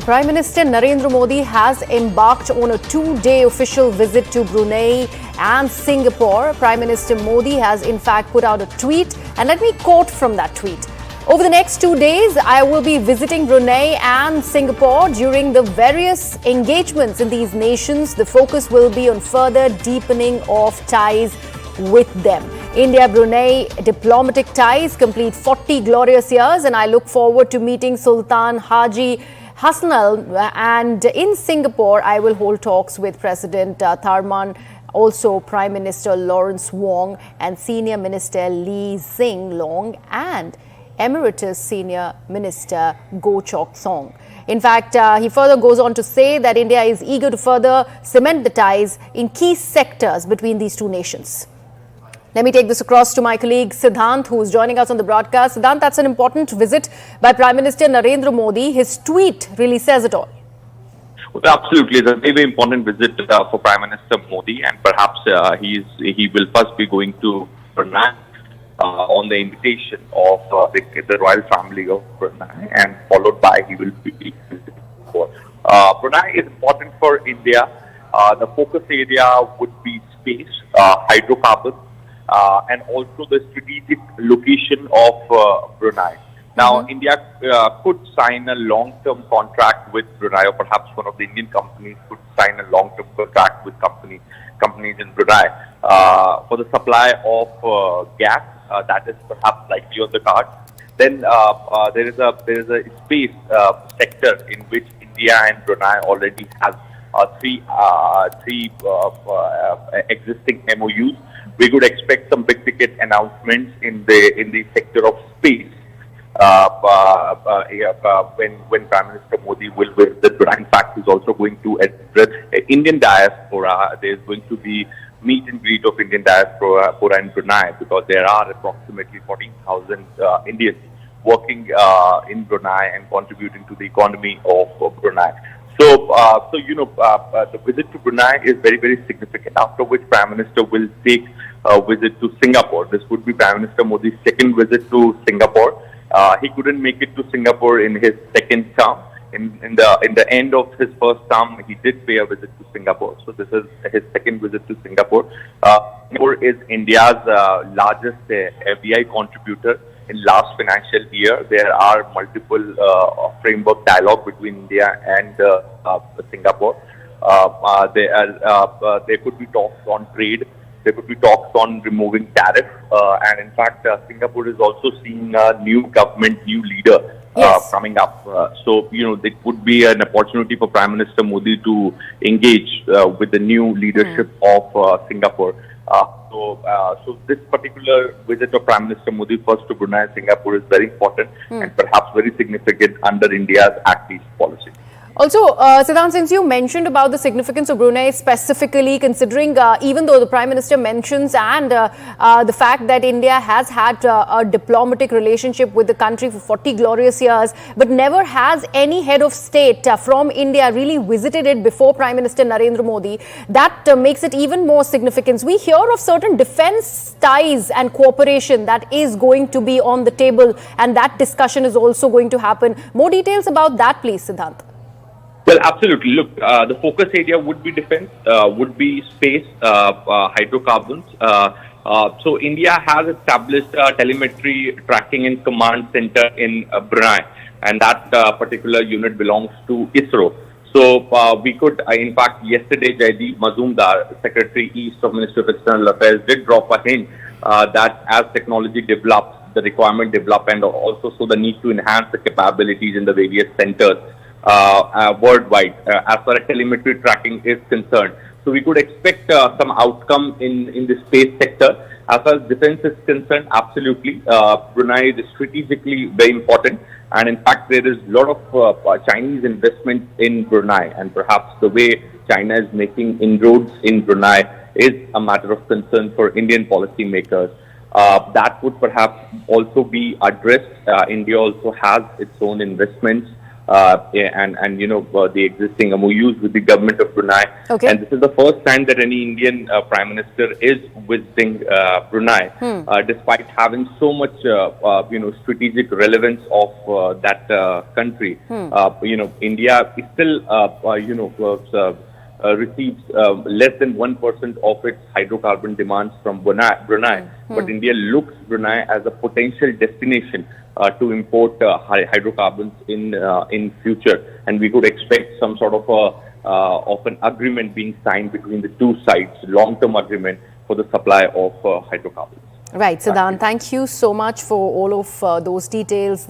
Prime Minister Narendra Modi has embarked on a two-day official visit to Brunei and Singapore. Prime Minister Modi has in fact put out a tweet, and let me quote from that tweet. Over the next 2 days, I will be visiting Brunei and Singapore. During the various engagements in these nations, the focus will be on further deepening of ties with them. India-Brunei diplomatic ties complete 40 glorious years, and I look forward to meeting Sultan Haji Hassanal, and in Singapore, I will hold talks with President Tharman, also Prime Minister Lawrence Wong, and Senior Minister Lee Hsien Loong, and Emeritus Senior Minister Goh Chok Thong. In fact, he further goes on to say that India is eager to further cement the ties in key sectors between these two nations. Let me take this across to my colleague Siddhant, who is joining us on the broadcast. Siddhant, that's an important visit by Prime Minister Narendra Modi. His tweet really says it all. Well, absolutely. It's a very, very important visit for Prime Minister Modi, and perhaps he will first be going to Brunei on the invitation of the royal family of Brunei, and followed by he will be visiting Brunei is important for India. The focus area would be space, hydrocarbons, and also the strategic location of Brunei. Now, India could sign a long-term contract with Brunei, or perhaps one of the Indian companies could sign a long-term contract with companies in Brunei for the supply of gas. That is perhaps likely on the cards. Then there is a space sector in which India and Brunei already have three existing MOUs. We could expect some big ticket announcements in the sector of space when Prime Minister Modi will visit Brunei. In fact, he's also going to address Indian diaspora. There is going to be meet and greet of Indian diaspora in Brunei, because there are approximately 14,000 Indians working in Brunei and contributing to the economy of Brunei. So the visit to Brunei is very, very significant, after which Prime Minister will take a visit to Singapore. This would be Prime Minister Modi's second visit to Singapore. He couldn't make it to Singapore in his second term. In the end of his first term, he did pay a visit to Singapore. So this is his second visit to Singapore. Singapore is India's largest FDI contributor. In last financial year, there are multiple framework dialogue between India and Singapore. There could be talks on trade. There could be talks on removing tariff. And in fact, Singapore is also seeing a new government, new leader coming up. So, there could be an opportunity for Prime Minister Modi to engage with the new leadership of Singapore. So this particular visit of Prime Minister Modi first to Brunei and Singapore is very important and perhaps very significant under India's Act East policy. Also, Siddhant, since you mentioned about the significance of Brunei specifically, considering even though the Prime Minister mentions and the fact that India has had a diplomatic relationship with the country for 40 glorious years, but never has any head of state from India really visited it before Prime Minister Narendra Modi, that makes it even more significant. We hear of certain defense ties and cooperation that is going to be on the table, and that discussion is also going to happen. More details about that, please, Siddhant. Well, absolutely. Look, the focus area would be defense, would be space, hydrocarbons. So India has established a telemetry tracking and command center in Brunei, and that particular unit belongs to ISRO. So we could, in fact, yesterday, Jaideep Mazumdar, Secretary East of Ministry of External Affairs, did drop a hint that as technology develops, the requirement develop, and also so the need to enhance the capabilities in the various centers worldwide as far as telemetry tracking is concerned. So we could expect some outcome in the space sector. As far as defense is concerned, absolutely. Brunei is strategically very important, and in fact there is a lot of Chinese investment in Brunei, and perhaps the way China is making inroads in Brunei is a matter of concern for Indian policymakers. That would perhaps also be addressed. India also has its own investments the existing MOUs with the government of Brunei. Okay. And this is the first time that any Indian Prime Minister is visiting Brunei, despite having so much, strategic relevance of that country. India is still, receives less than 1% of its hydrocarbon demands from Brunei. But India looks Brunei as a potential destination to import hydrocarbons in future, and we could expect some sort of an agreement being signed between the two sides, long-term agreement for the supply of hydrocarbons. Right, Siddhant, thank you so much for all of those details.